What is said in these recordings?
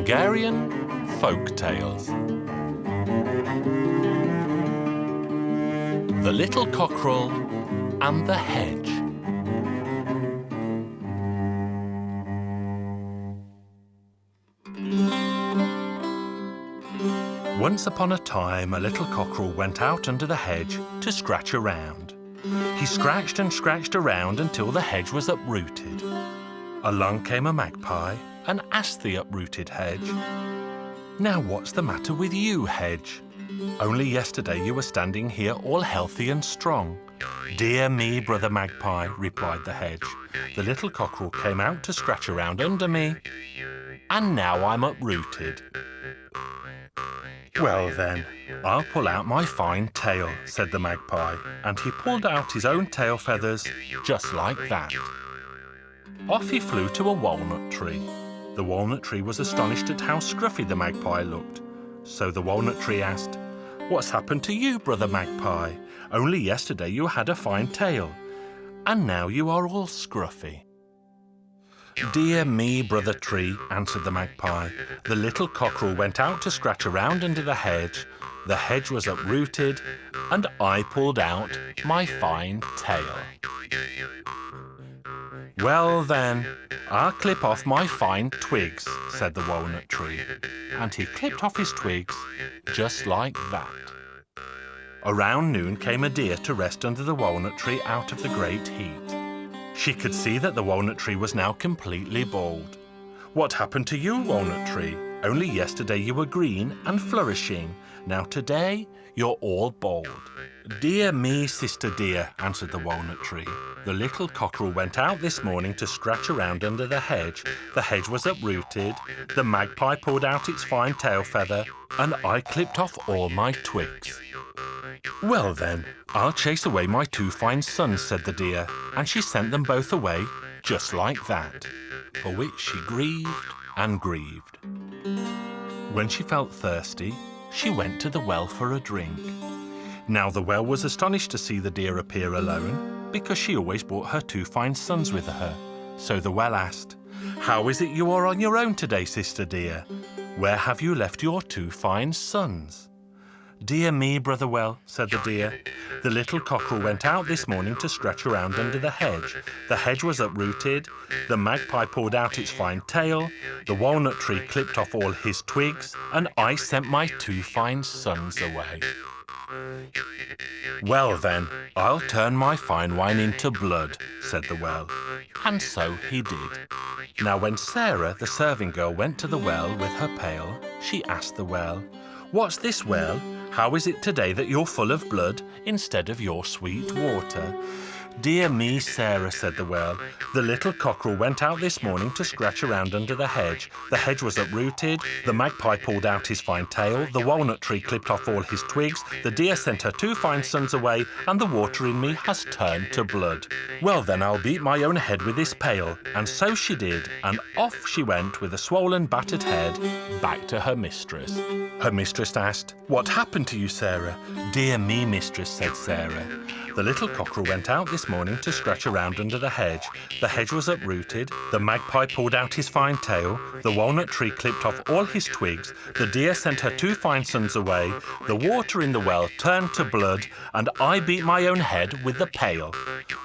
Hungarian Folk Tales. The Little Cockerel and the Hedge. Once upon a time, a little cockerel went out under the hedge to scratch around. He scratched and scratched around until the hedge was uprooted. Along came a magpie and asked the uprooted hedge, "Now what's the matter with you, hedge? Only yesterday you were standing here all healthy and strong." "Dear me, brother magpie," replied the hedge, "the little cockerel came out to scratch around under me, and now I'm uprooted." "Well then, I'll pull out my fine tail," said the magpie, and he pulled out his own tail feathers just like that. Off he flew to a walnut tree. The walnut tree was astonished at how scruffy the magpie looked. So the walnut tree asked, "What's happened to you, brother magpie? Only yesterday you had a fine tail, and now you are all scruffy." "Dear me, brother tree," answered the magpie, "the little cockerel went out to scratch around under the hedge was uprooted, and I pulled out my fine tail." "Well then, I'll clip off my fine twigs," said the walnut tree, and he clipped off his twigs just like that. Around noon came a deer to rest under the walnut tree out of the great heat. She could see that the walnut tree was now completely bald. "What happened to you, walnut tree? Only yesterday you were green and flourishing. Now today you're all bald." "Dear me, sister dear," answered the walnut tree, "the little cockerel went out this morning to scratch around under the hedge was uprooted, the magpie pulled out its fine tail feather, and I clipped off all my twigs." "Well then, I'll chase away my two fine sons," said the deer, and she sent them both away just like that, for which she grieved and grieved. When she felt thirsty, she went to the well for a drink. Now the well was astonished to see the deer appear alone, because she always brought her two fine sons with her. So the well asked, "How is it you are on your own today, sister dear? Where have you left your two fine sons?" "Dear me, brother well," said the deer, "the little cockerel went out this morning to scratch around under the hedge was uprooted, the magpie pulled out its fine tail, the walnut tree clipped off all his twigs, and I sent my two fine sons away. Well then, I'll turn my fine wine into blood," said the well. And so he did. Now when Sarah, the serving girl, went to the well with her pail, she asked the well, "What's this, well? How is it today that you're full of blood instead of your sweet water?" "Dear me, Sarah," said the well, "the little cockerel went out this morning to scratch around under the hedge was uprooted, the magpie pulled out his fine tail, the walnut tree clipped off all his twigs, the deer sent her two fine sons away, and the water in me has turned to blood. Well then, I'll beat my own head with this pail." And so she did, and off she went with a swollen, battered head back to her mistress. Her mistress asked, "What happened to you, Sarah?" "Dear me, mistress," said Sarah, "the little cockerel went out this morning to scratch around under the hedge was uprooted, the magpie pulled out his fine tail, the walnut tree clipped off all his twigs, the deer sent her two fine sons away, the water in the well turned to blood, and I beat my own head with the pail.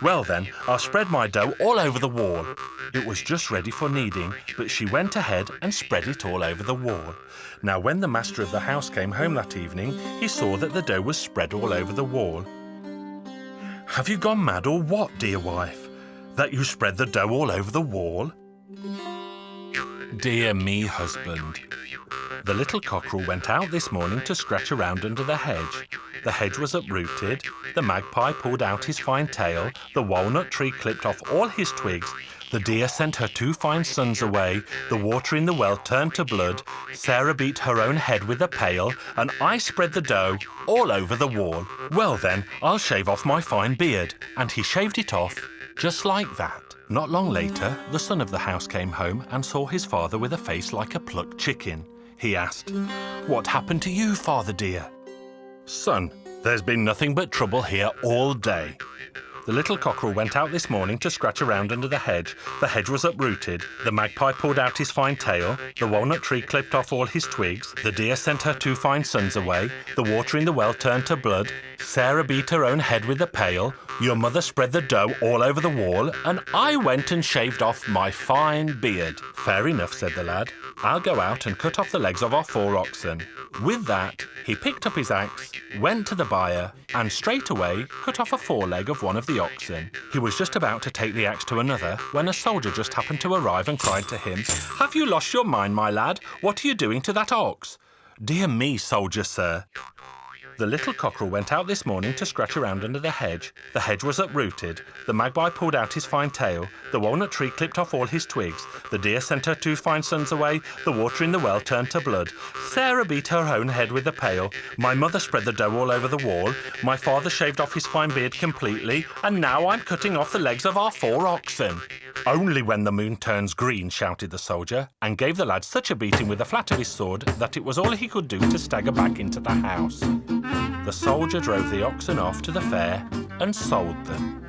Well then, I'll spread my dough all over the wall." It was just ready for kneading, but she went ahead and spread it all over the wall. Now when the master of the house came home that evening, he saw that the dough was spread all over the wall. "Have you gone mad or what, dear wife, that you spread the dough all over the wall?" "Dear me, husband, the little cockerel went out this morning to scratch around under the hedge was uprooted, the magpie pulled out his fine tail, the walnut tree clipped off all his twigs, the deer sent her two fine sons away, the water in the well turned to blood, Sarah beat her own head with a pail, and I spread the dough all over the wall. Well then, I'll shave off my fine beard." And he shaved it off just like that. Not long later, the son of the house came home and saw his father with a face like a plucked chicken. He asked, "What happened to you, father dear?" "Son, there's been nothing but trouble here all day. The little cockerel went out this morning to scratch around under the hedge. The hedge was uprooted. The magpie pulled out his fine tail. The walnut tree clipped off all his twigs. The deer sent her 2 fine sons away. The water in the well turned to blood. Sarah beat her own head with a pail. Your mother spread the dough all over the wall. And I went and shaved off my fine beard. Fair enough, said the lad. I'll go out and cut off the legs of our 4 oxen. With that, he picked up his axe, went to the byre, and straight away cut off a foreleg of one of the oxen. He was just about to take the axe to another when a soldier just happened to arrive and cried to him, "Have you lost your mind, my lad? What are you doing to that ox?" "Dear me, soldier, sir." The little cockerel went out this morning to scratch around under the hedge. The hedge was uprooted. The magpie pulled out his fine tail. The walnut tree clipped off all his twigs. The deer sent her 2 fine sons away. The water in the well turned to blood. Sarah beat her own head with a pail. My mother spread the dough all over the wall. My father shaved off his fine beard completely. And now I'm cutting off the legs of our 4 oxen. "Only when the moon turns green," shouted the soldier, and gave the lad such a beating with the flat of his sword that it was all he could do to stagger back into the house. The soldier drove the oxen off to the fair and sold them.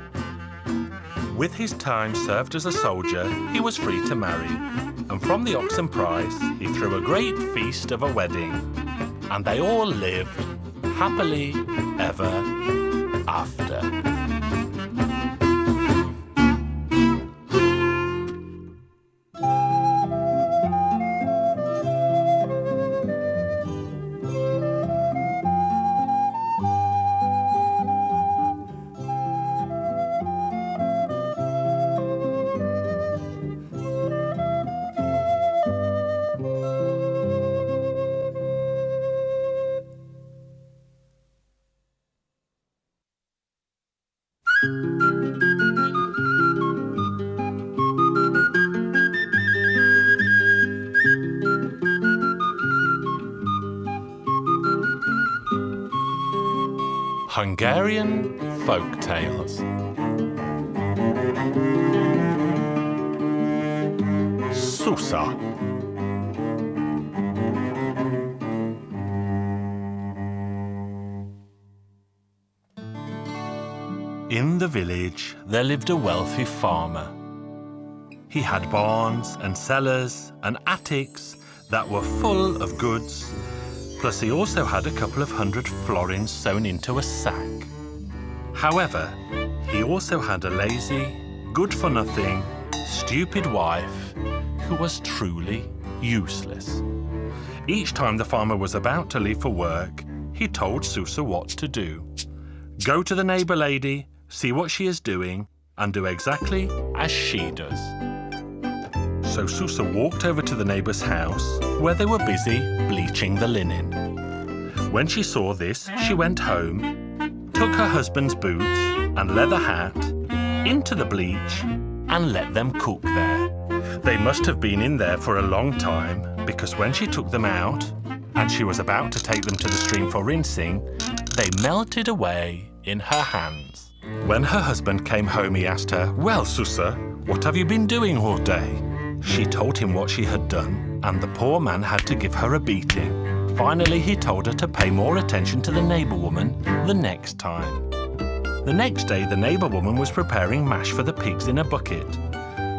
With his time served as a soldier, he was free to marry, and from the oxen prize he threw a great feast of a wedding, and they all lived happily ever after. Hungarian Folk Tales. Susa. In the village, there lived a wealthy farmer. He had barns and cellars and attics that were full of goods, plus he also had a couple of 100 florins sewn into a sack. However, he also had a lazy, good-for-nothing, stupid wife who was truly useless. Each time the farmer was about to leave for work, he told Susa what to do. Go to the neighbour lady, see what she is doing, and do exactly as she does. So Susa walked over to the neighbour's house, where they were busy bleaching the linen. When she saw this, she went home, took her husband's boots and leather hat into the bleach and let them cook there. They must have been in there for a long time, because when she took them out and she was about to take them to the stream for rinsing, they melted away in her hands. When her husband came home, he asked her, "Well, Susa, what have you been doing all day?" She told him what she had done, and the poor man had to give her a beating. Finally, he told her to pay more attention to the neighbour woman the next time. The next day, the neighbour woman was preparing mash for the pigs in a bucket.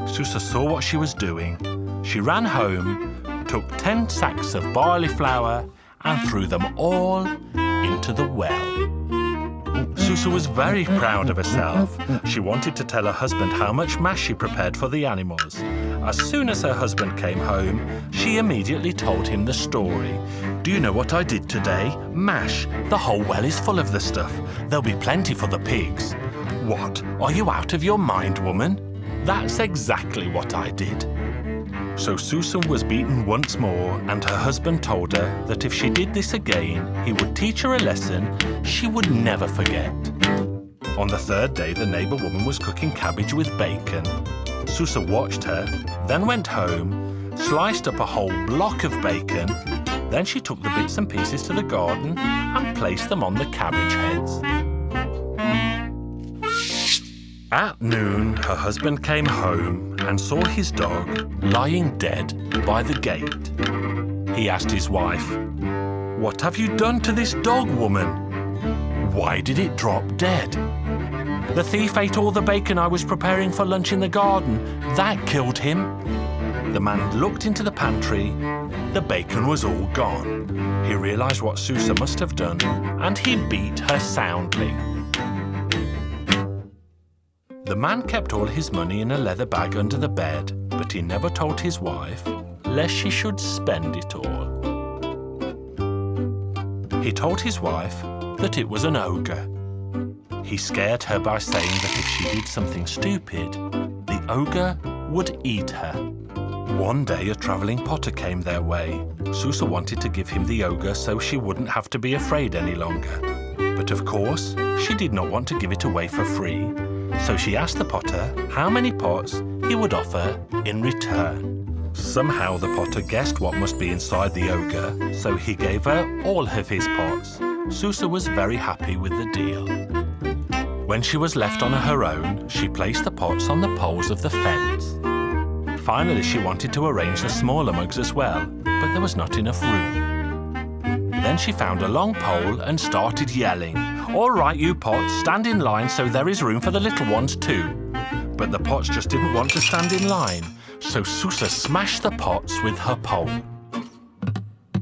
Susa saw what she was doing. She ran home, took 10 sacks of barley flour and threw them all into the well. Susa was very proud of herself. She wanted to tell her husband how much mash she prepared for the animals. As soon as her husband came home, she immediately told him the story. "Do you know what I did today? Mash. The whole well is full of the stuff. There'll be plenty for the pigs." "What? Are you out of your mind, woman?" "That's exactly what I did." So Susa was beaten once more, and her husband told her that if she did this again, he would teach her a lesson she would never forget. On the 3rd day, the neighbour woman was cooking cabbage with bacon. Susa watched her, then went home, sliced up a whole block of bacon. Then she took the bits and pieces to the garden and placed them on the cabbage heads. At noon, her husband came home and saw his dog lying dead by the gate. He asked his wife, "What have you done to this dog, woman? Why did it drop dead?" The thief ate all the bacon I was preparing for lunch in the garden. That killed him." The man looked into the pantry. The bacon was all gone. He realized what Susa must have done, and he beat her soundly. The man kept all his money in a leather bag under the bed, but he never told his wife, lest she should spend it all. He told his wife that it was an ogre. He scared her by saying that if she did something stupid, the ogre would eat her. One day a travelling potter came their way. Susa wanted to give him the ogre so she wouldn't have to be afraid any longer. But of course, she did not want to give it away for free, so she asked the potter how many pots he would offer in return. Somehow the potter guessed what must be inside the ogre, so he gave her all of his pots. Susa was very happy with the deal. When she was left on her own, she placed the pots on the poles of the fence. Finally, she wanted to arrange the smaller mugs as well, but there was not enough room. Then she found a long pole and started yelling, "All right, you pots, stand in line so there is room for the little ones too." But the pots just didn't want to stand in line, so Susa smashed the pots with her pole.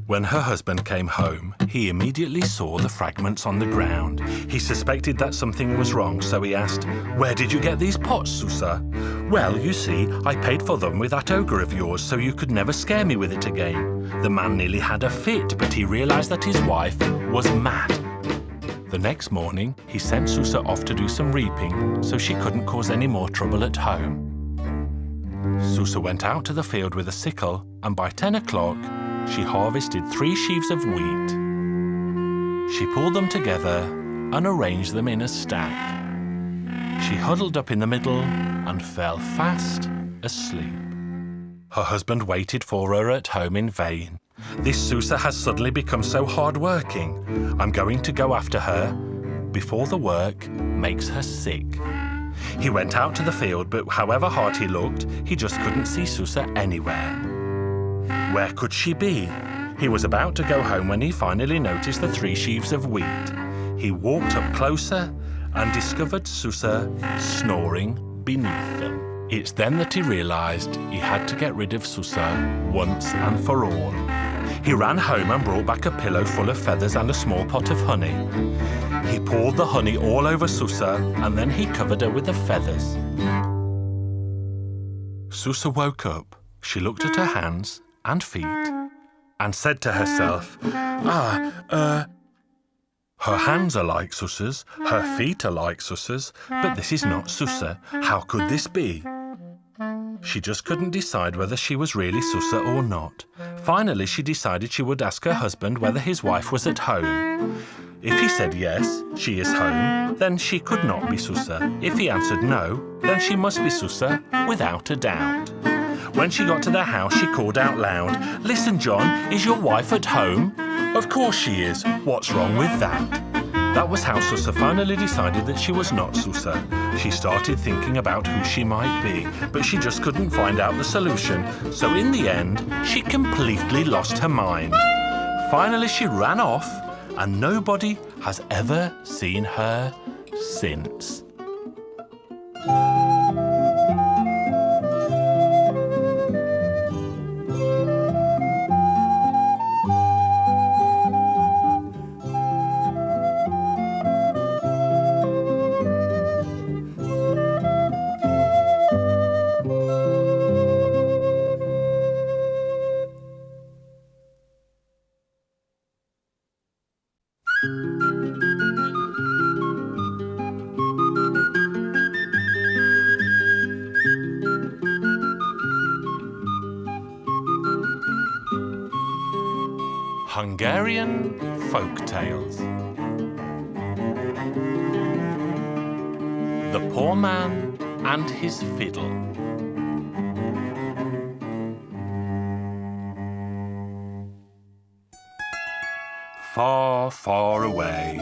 When her husband came home, he immediately saw the fragments on the ground. He suspected that something was wrong, so he asked, "Where did you get these pots, Susa?" "Well, you see, I paid for them with that ogre of yours, so you could never scare me with it again." The man nearly had a fit, but he realized that his wife was mad. The next morning, he sent Susa off to do some reaping, so she couldn't cause any more trouble at home. Susa went out to the field with a sickle, and by 10 o'clock, she harvested 3 sheaves of wheat. She pulled them together and arranged them in a stack. She huddled up in the middle and fell fast asleep. Her husband waited for her at home in vain. "This Susa has suddenly become so hard-working. I'm going to go after her before the work makes her sick." He went out to the field, but however hard he looked, he just couldn't see Susa anywhere. Where could she be? He was about to go home when he finally noticed the 3 sheaves of wheat. He walked up closer and discovered Susa snoring beneath them. It's then that he realized he had to get rid of Susa once and for all. He ran home and brought back a pillow full of feathers and a small pot of honey. He poured the honey all over Susa and then he covered her with the feathers. Susa woke up. She looked at her hands and feet and said to herself, her hands are like Susa's, her feet are like Susa's, but this is not Susa. How could this be? She just couldn't decide whether she was really Susa or not. Finally, she decided she would ask her husband whether his wife was at home. If he said yes, she is home, then she could not be Susa. If he answered no, then she must be Susa without a doubt. When she got to their house, she called out loud, "Listen, John, is your wife at home?" "Of course she is. What's wrong with that?" That was how Susa finally decided that she was not Susa. She started thinking about who she might be, but she just couldn't find out the solution. So in the end, she completely lost her mind. Finally, she ran off, and nobody has ever seen her since. Hungarian Folk Tales. The Poor Man and His Fiddle. Far, far away,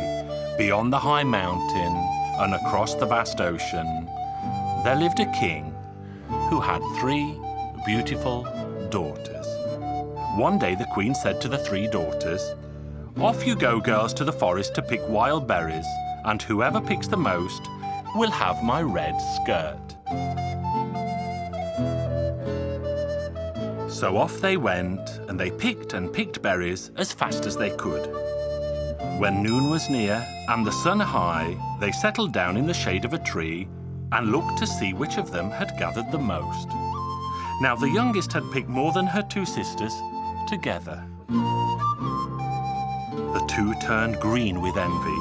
beyond the high mountain and across the vast ocean, there lived a king who had 3 beautiful daughters. One day the queen said to the 3 daughters, "Off you go, girls, to the forest to pick wild berries, and whoever picks the most will have my red skirt." So off they went, and they picked and picked berries as fast as they could. When noon was near and the sun high, they settled down in the shade of a tree and looked to see which of them had gathered the most. Now the youngest had picked more than her two sisters together. The two turned green with envy.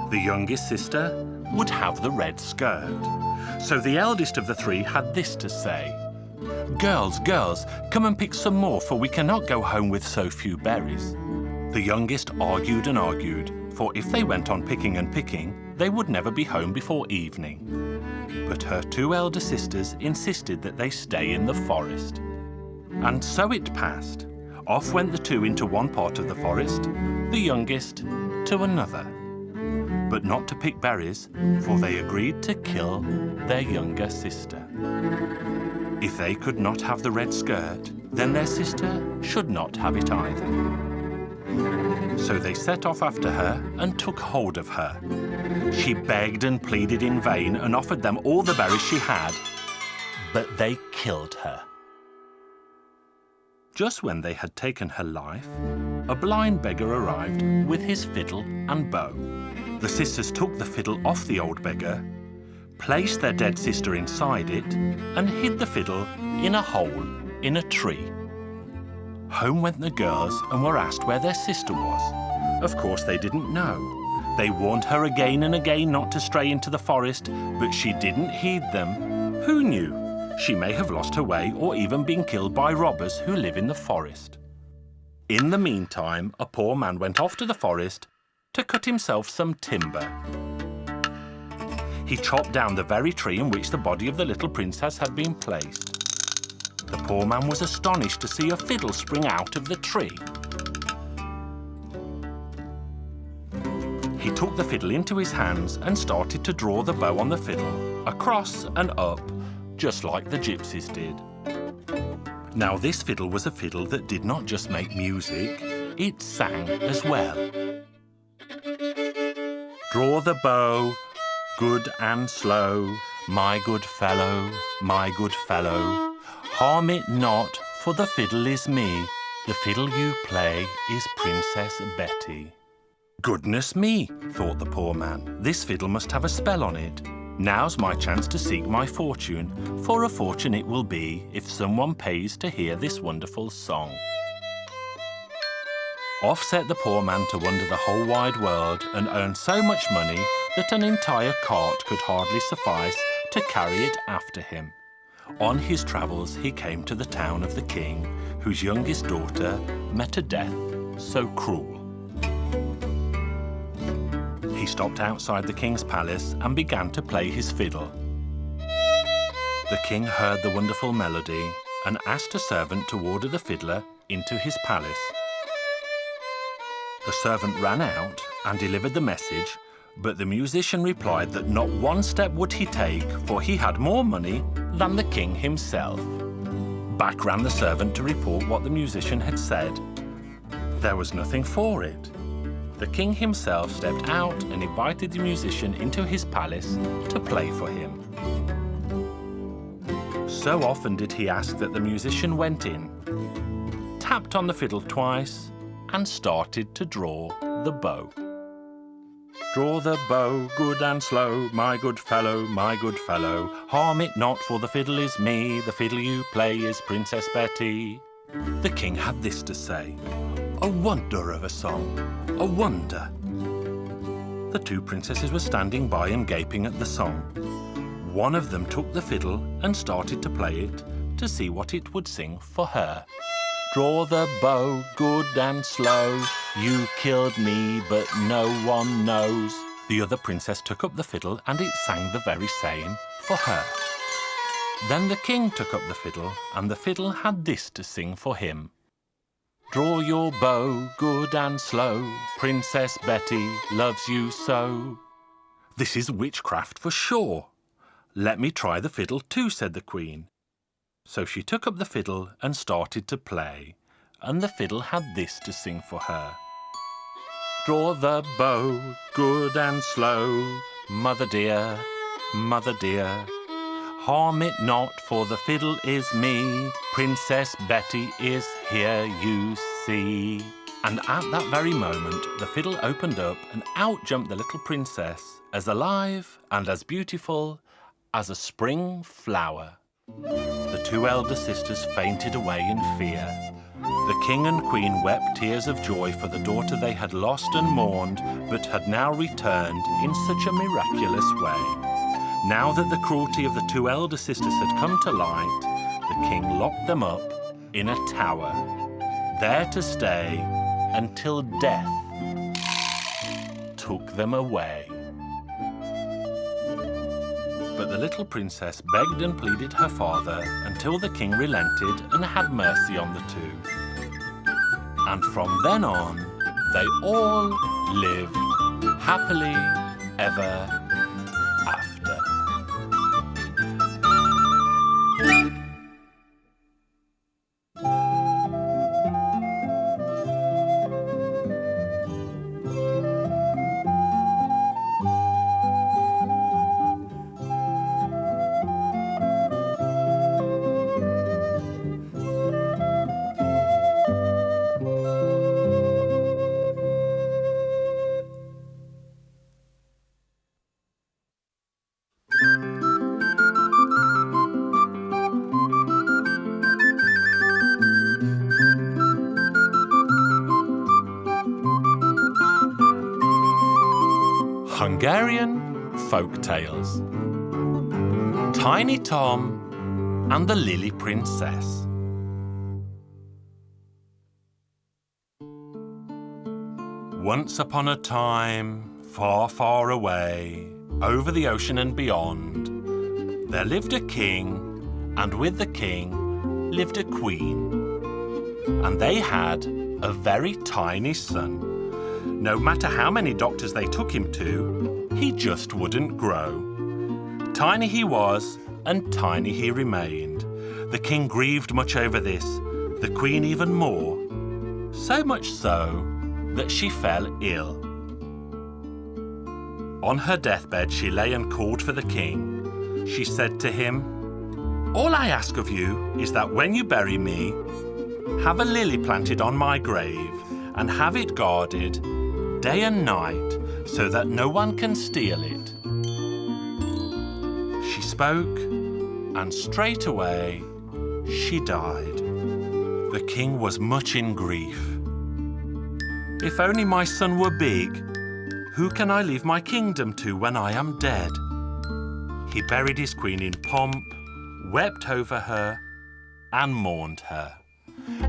The youngest sister would have the red skirt. So the eldest of the three had this to say: "Girls, girls, come and pick some more, for we cannot go home with so few berries." The youngest argued and argued, for if they went on picking and picking, they would never be home before evening. But her two elder sisters insisted that they stay in the forest. And so it passed. Off went the two into one part of the forest, the youngest to another. But not to pick berries, for they agreed to kill their younger sister. If they could not have the red skirt, then their sister should not have it either. So they set off after her and took hold of her. She begged and pleaded in vain and offered them all the berries she had, but they killed her. Just when they had taken her life, a blind beggar arrived with his fiddle and bow. The sisters took the fiddle off the old beggar, placed their dead sister inside it, and hid the fiddle in a hole in a tree. Home went the girls and were asked where their sister was. Of course they didn't know. They warned her again and again not to stray into the forest, but she didn't heed them. Who knew? She may have lost her way or even been killed by robbers who live in the forest. In the meantime, a poor man went off to the forest to cut himself some timber. He chopped down the very tree in which the body of the little princess had been placed. The poor man was astonished to see a fiddle spring out of the tree. He took the fiddle into his hands and started to draw the bow on the fiddle, across and up, just like the gypsies did. Now this fiddle was a fiddle that did not just make music, it sang as well. "Draw the bow, good and slow, my good fellow, my good fellow. Harm it not, for the fiddle is me. The fiddle you play is Princess Betty." Goodness me, thought the poor man. This fiddle must have a spell on it. Now's my chance to seek my fortune, for a fortune it will be if someone pays to hear this wonderful song. Off set the poor man to wander the whole wide world and earn so much money that an entire cart could hardly suffice to carry it after him. On his travels, he came to the town of the king, whose youngest daughter met a death so cruel. He stopped outside the king's palace and began to play his fiddle. The king heard the wonderful melody and asked a servant to order the fiddler into his palace. The servant ran out and delivered the message, but the musician replied that not one step would he take, for he had more money than the king himself. Back ran the servant to report what the musician had said. There was nothing for it. The king himself stepped out and invited the musician into his palace to play for him. So often did he ask that the musician went in, tapped on the fiddle twice, and started to draw the bow. "Draw the bow, good and slow, my good fellow, my good fellow. Harm it not, for the fiddle is me, the fiddle you play is Princess Betty." The king had this to say: "A wonder of a song, a wonder." The two princesses were standing by and gaping at the song. One of them took the fiddle and started to play it to see what it would sing for her. "Draw the bow, good and slow. You killed me, but no one knows." The other princess took up the fiddle and it sang the very same for her. Then the king took up the fiddle and the fiddle had this to sing for him: "Draw your bow, good and slow. Princess Betty loves you so." "This is witchcraft for sure. Let me try the fiddle too," said the queen. So she took up the fiddle and started to play, and the fiddle had this to sing for her: "Draw the bow, good and slow. Mother dear, mother dear. Harm it not, for the fiddle is me. Princess Betty is here, you see. And at that very moment, the fiddle opened up and out jumped the little princess, as alive and as beautiful as a spring flower. The two elder sisters fainted away in fear. The king and queen wept tears of joy for the daughter they had lost and mourned, but had now returned in such a miraculous way. Now that the cruelty of the two elder sisters had come to light, the king locked them up in a tower, there to stay until death took them away. But the little princess begged and pleaded her father until the king relented and had mercy on the two. And from then on, they all lived happily ever after. Hungarian Folk Tales. Tiny Tom and the Lily Princess. Once upon a time, far, far away, over the ocean and beyond, there lived a king, and with the king lived a queen. And they had a very tiny son. No matter how many doctors they took him to, he just wouldn't grow. Tiny he was, and tiny he remained. The king grieved much over this, the queen even more, so much so that she fell ill. On her deathbed she lay and called for the king. She said to him, "All I ask of you is that when you bury me, have a lily planted on my grave and have it guarded day and night so that no one can steal it." She spoke, and straight away she died. The king was much in grief. "If only my son were big, who can I leave my kingdom to when I am dead?" He buried his queen in pomp, wept over her, and mourned her.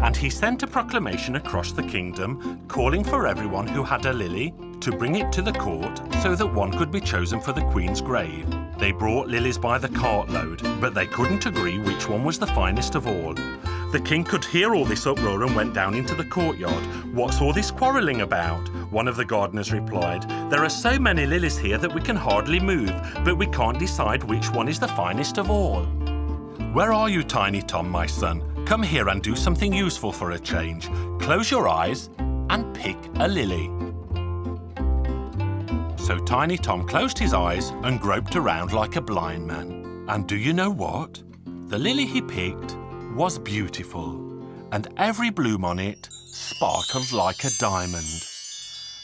And he sent a proclamation across the kingdom calling for everyone who had a lily to bring it to the court so that one could be chosen for the queen's grave. They brought lilies by the cartload, but they couldn't agree which one was the finest of all. The king could hear all this uproar and went down into the courtyard. "What's all this quarrelling about?" One of the gardeners replied. "There are so many lilies here that we can hardly move, but we can't decide which one is the finest of all." "Where are you, Tiny Tom, my son? Come here and do something useful for a change. Close your eyes and pick a lily." So Tiny Tom closed his eyes and groped around like a blind man. And do you know what? The lily he picked was beautiful, and every bloom on it sparkled like a diamond.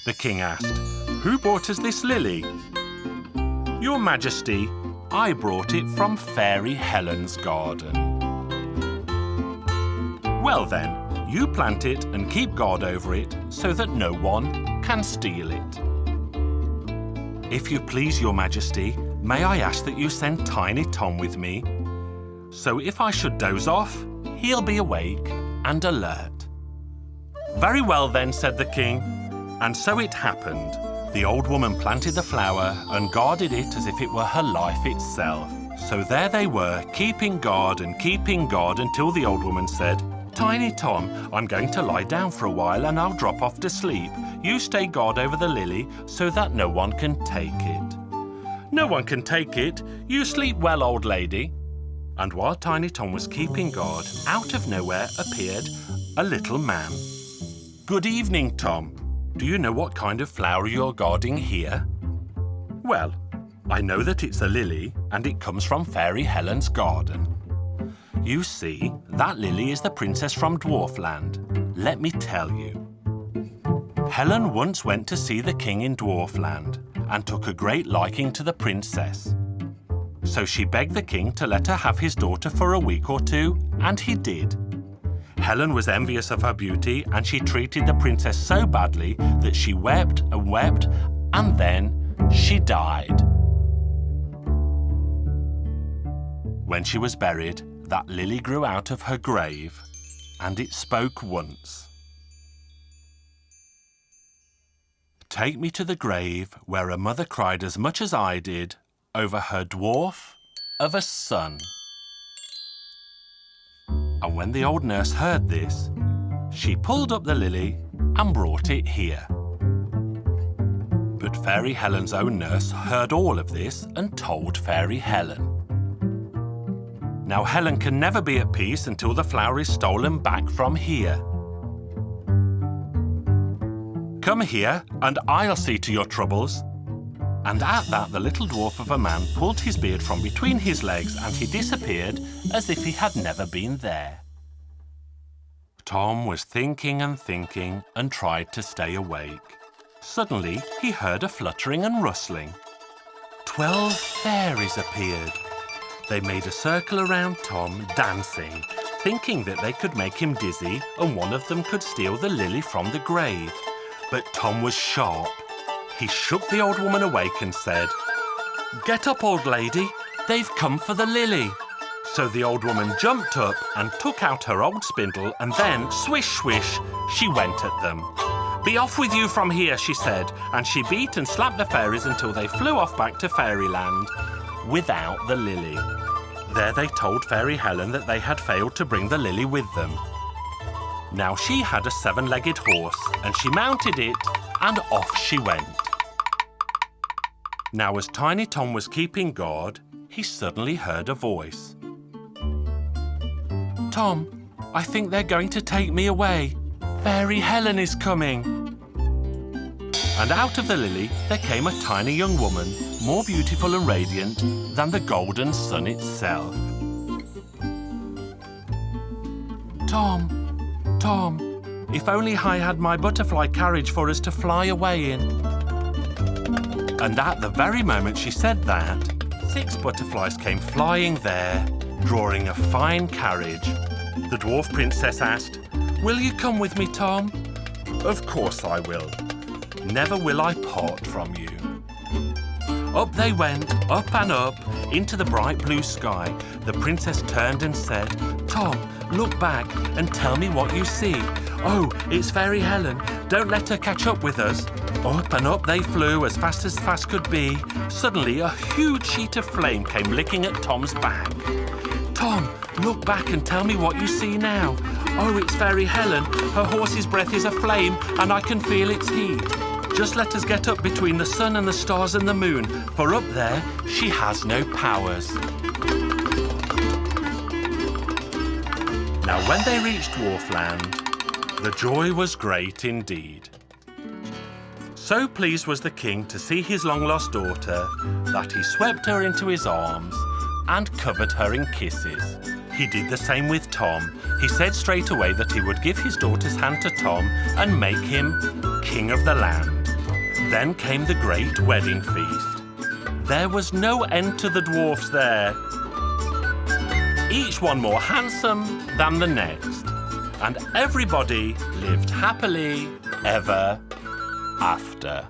The king asked, "Who brought us this lily?" "Your Majesty, I brought it from Fairy Helen's garden." "Well then, you plant it and keep guard over it so that no one can steal it." "If you please, Your Majesty, may I ask that you send Tiny Tom with me? So if I should doze off, he'll be awake and alert." "Very well then," said the king. And so it happened. The old woman planted the flower and guarded it as if it were her life itself. So there they were, keeping guard until the old woman said, "Tiny Tom, I'm going to lie down for a while and I'll drop off to sleep. You stay guard over the lily so that no one can take it." "No one can take it? You sleep well, old lady." And while Tiny Tom was keeping guard, out of nowhere appeared a little man. "Good evening, Tom. Do you know what kind of flower you're guarding here?" "Well, I know that it's a lily and it comes from Fairy Helen's garden. You see, that lily is the princess from Dwarfland. Let me tell you. Helen once went to see the king in Dwarfland and took a great liking to the princess. So she begged the king to let her have his daughter for a week or two, and he did. Helen was envious of her beauty and she treated the princess so badly that she wept and wept, and then she died. When she was buried, that lily grew out of her grave, and it spoke once. Take me to the grave where a mother cried as much as I did over her dwarf of a son. And when the old nurse heard this, she pulled up the lily and brought it here. But Fairy Helen's own nurse heard all of this and told Fairy Helen. Now Helen can never be at peace until the flower is stolen back from here. Come here and I'll see to your troubles. And at that the little dwarf of a man pulled his beard from between his legs and he disappeared as if he had never been there. Tom was thinking and thinking and tried to stay awake. Suddenly he heard a fluttering and rustling. 12 fairies appeared. They made a circle around Tom, dancing, thinking that they could make him dizzy and one of them could steal the lily from the grave. But Tom was sharp. He shook the old woman awake and said, "Get up, old lady, they've come for the lily." So the old woman jumped up and took out her old spindle and then, swish, swish, she went at them. "Be off with you from here," she said, and she beat and slapped the fairies until they flew off back to Fairyland without the lily. There they told Fairy Helen that they had failed to bring the lily with them. Now she had a 7-legged horse and she mounted it and off she went. Now as Tiny Tom was keeping guard, he suddenly heard a voice. "Tom, I think they're going to take me away. Fairy Helen is coming." And out of the lily there came a tiny young woman, more beautiful and radiant than the golden sun itself. Tom, if only I had my butterfly carriage for us to fly away in." And at the very moment she said that, 6 butterflies came flying there, drawing a fine carriage. The dwarf princess asked, "Will you come with me, Tom?" "Of course I will. Never will I part from you." Up they went, up and up, into the bright blue sky. The princess turned and said, "Tom, look back and tell me what you see. Oh, it's Fairy Helen. Don't let her catch up with us." Up and up they flew as fast could be. Suddenly a huge sheet of flame came licking at Tom's back. "Tom, look back and tell me what you see now. Oh, it's Fairy Helen. Her horse's breath is aflame and I can feel its heat. Just let us get up between the sun and the stars and the moon, for up there she has no powers." Now when they reached Dwarfland, the joy was great indeed. So pleased was the king to see his long-lost daughter that he swept her into his arms and covered her in kisses. He did the same with Tom. He said straight away that he would give his daughter's hand to Tom and make him king of the land. Then came the great wedding feast. There was no end to the dwarfs there, each one more handsome than the next, and everybody lived happily ever after.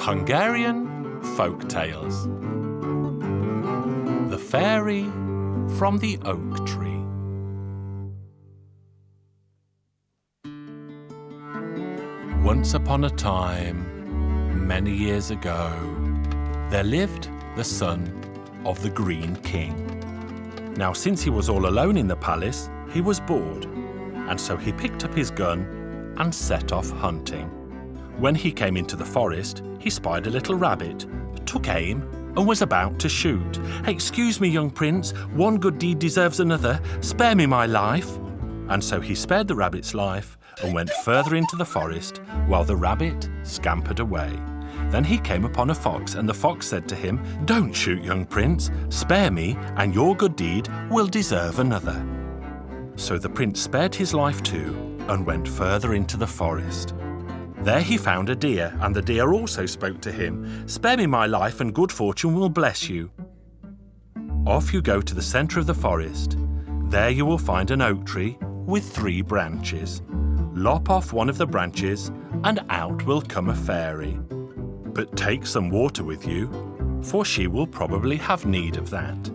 Hungarian Folk Tales. The Fairy from the oak tree. Once upon a time, many years ago, there lived the son of the Green King. Now, since he was all alone in the palace, he was bored, and so he picked up his gun and set off hunting. When he came into the forest, he spied a little rabbit, took aim, and was about to shoot. "Excuse me, young prince, one good deed deserves another. Spare me my life." And so he spared the rabbit's life and went further into the forest while the rabbit scampered away. Then he came upon a fox, and the fox said to him, "Don't shoot, young prince. Spare me, and your good deed will deserve another." So the prince spared his life too and went further into the forest. There he found a deer, and the deer also spoke to him, "Spare me my life, and good fortune will bless you." Off you go to the centre of the forest. There you will find an oak tree with 3 branches. Lop off one of the branches, and out will come a fairy. But take some water with you, for she will probably have need of that.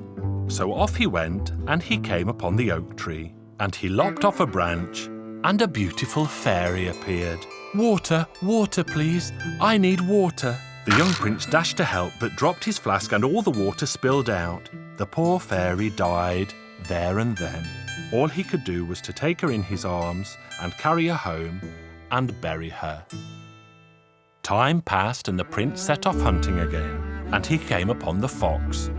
So off he went, and he came upon the oak tree, and he lopped off a branch, and a beautiful fairy appeared. "Water, water, please. I need water." The young prince dashed to help, but dropped his flask, and all the water spilled out. The poor fairy died there and then. All he could do was to take her in his arms and carry her home and bury her. Time passed, and the prince set off hunting again, and he came upon the fox.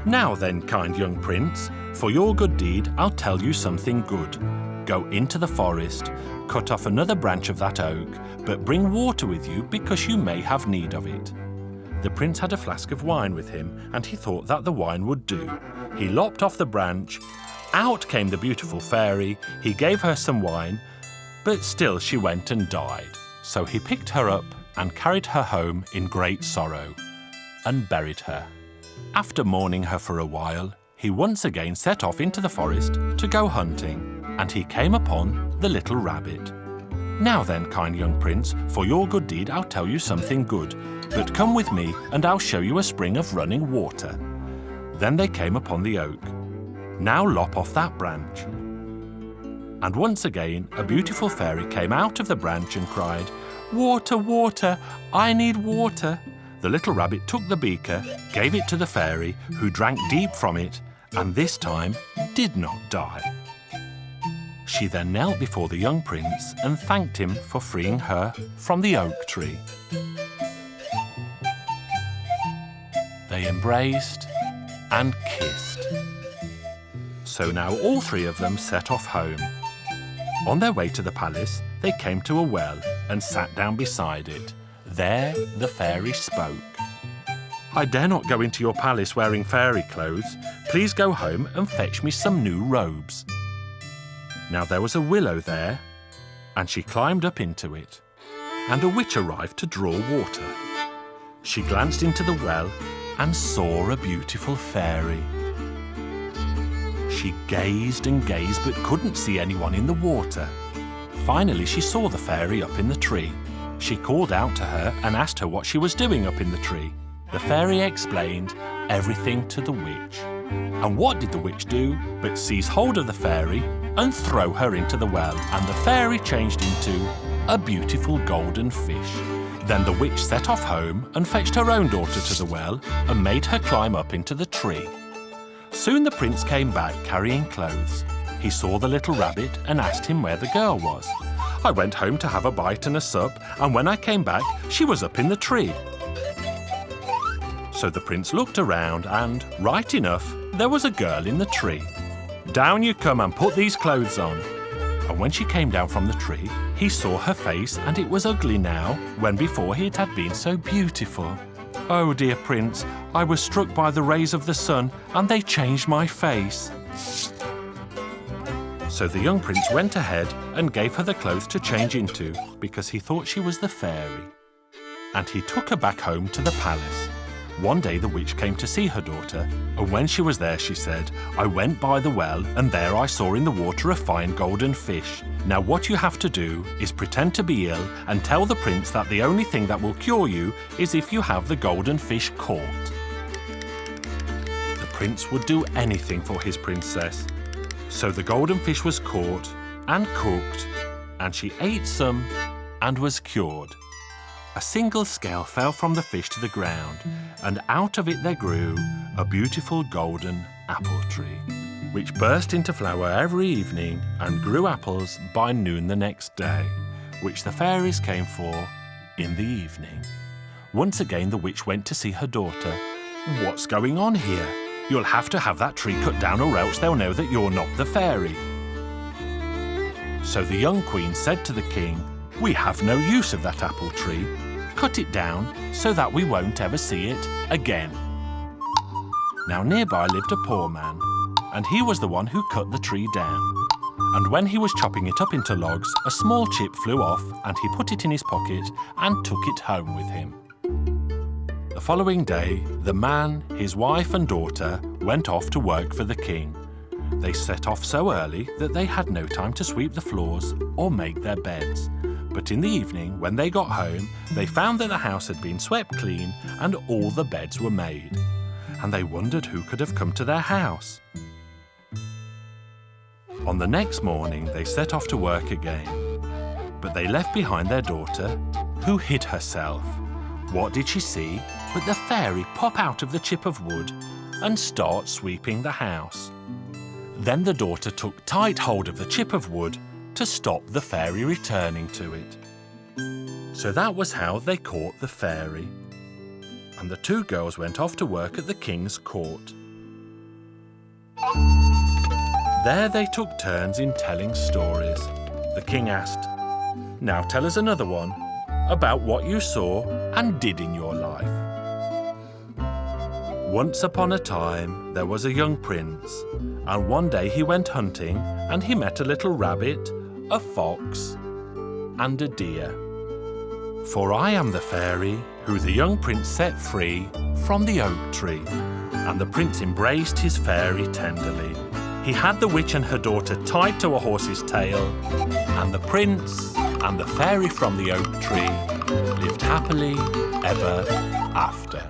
"Now then, kind young prince, for your good deed I'll tell you something good. Go into the forest, cut off another branch of that oak, but bring water with you because you may have need of it." The prince had a flask of wine with him, and he thought that the wine would do. He lopped off the branch. Out came the beautiful fairy. He gave her some wine, but still she went and died. So he picked her up and carried her home in great sorrow and buried her. After mourning her for a while, he once again set off into the forest to go hunting, and he came upon the little rabbit. "Now then, kind young prince, for your good deed I'll tell you something good, but come with me and I'll show you a spring of running water." Then they came upon the oak. "Now lop off that branch." And once again a beautiful fairy came out of the branch and cried, "Water, water, I need water." The little rabbit took the beaker, gave it to the fairy, who drank deep from it, and this time did not die. She then knelt before the young prince and thanked him for freeing her from the oak tree. They embraced and kissed. So now all 3 of them set off home. On their way to the palace, they came to a well and sat down beside it. There the fairy spoke. "I dare not go into your palace wearing fairy clothes. Please go home and fetch me some new robes." Now there was a willow there, and she climbed up into it, and a witch arrived to draw water. She glanced into the well and saw a beautiful fairy. She gazed and gazed but couldn't see anyone in the water. Finally she saw the fairy up in the tree. She called out to her and asked her what she was doing up in the tree. The fairy explained everything to the witch. And what did the witch do but seize hold of the fairy and throw her into the well, and the fairy changed into a beautiful golden fish. Then the witch set off home and fetched her own daughter to the well and made her climb up into the tree. Soon the prince came back carrying clothes. He saw the little rabbit and asked him where the girl was. "I went home to have a bite and a sup, and when I came back, she was up in the tree." So the prince looked around and, right enough, there was a girl in the tree. "Down you come and put these clothes on." And when she came down from the tree, he saw her face, and it was ugly now, when before it had been so beautiful. "Oh, dear prince, I was struck by the rays of the sun, and they changed my face." So the young prince went ahead and gave her the clothes to change into, because he thought she was the fairy. And he took her back home to the palace. One day the witch came to see her daughter, and when she was there she said, "I went by the well, and there I saw in the water a fine golden fish. Now what you have to do is pretend to be ill and tell the prince that the only thing that will cure you is if you have the golden fish caught." The prince would do anything for his princess. So the golden fish was caught and cooked, and she ate some and was cured. A single scale fell from the fish to the ground, and out of it there grew a beautiful golden apple tree, which burst into flower every evening and grew apples by noon the next day, which the fairies came for in the evening. Once again the witch went to see her daughter. "What's going on here? You'll have to have that tree cut down or else they'll know that you're not the fairy." So the young queen said to the king, "We have no use of that apple tree. Cut it down so that we won't ever see it again." Now nearby lived a poor man, and he was the one who cut the tree down. And when he was chopping it up into logs, a small chip flew off, and he put it in his pocket and took it home with him. The following day, the man, his wife and daughter went off to work for the king. They set off so early that they had no time to sweep the floors or make their beds. But in the evening, when they got home, they found that the house had been swept clean and all the beds were made. And they wondered who could have come to their house. On the next morning, they set off to work again. But they left behind their daughter, who hid herself. What did she see but the fairy pop out of the chip of wood and start sweeping the house? Then the daughter took tight hold of the chip of wood to stop the fairy returning to it. So that was how they caught the fairy. And the two girls went off to work at the king's court. There they took turns in telling stories. The king asked, "Now tell us another one about what you saw and did in your life." Once upon a time there was a young prince, and one day he went hunting and he met a little rabbit, a fox, and a deer. "For I am the fairy who the young prince set free from the oak tree." And the prince embraced his fairy tenderly. He had the witch and her daughter tied to a horse's tail, and the prince and the fairy from the oak tree lived happily ever after.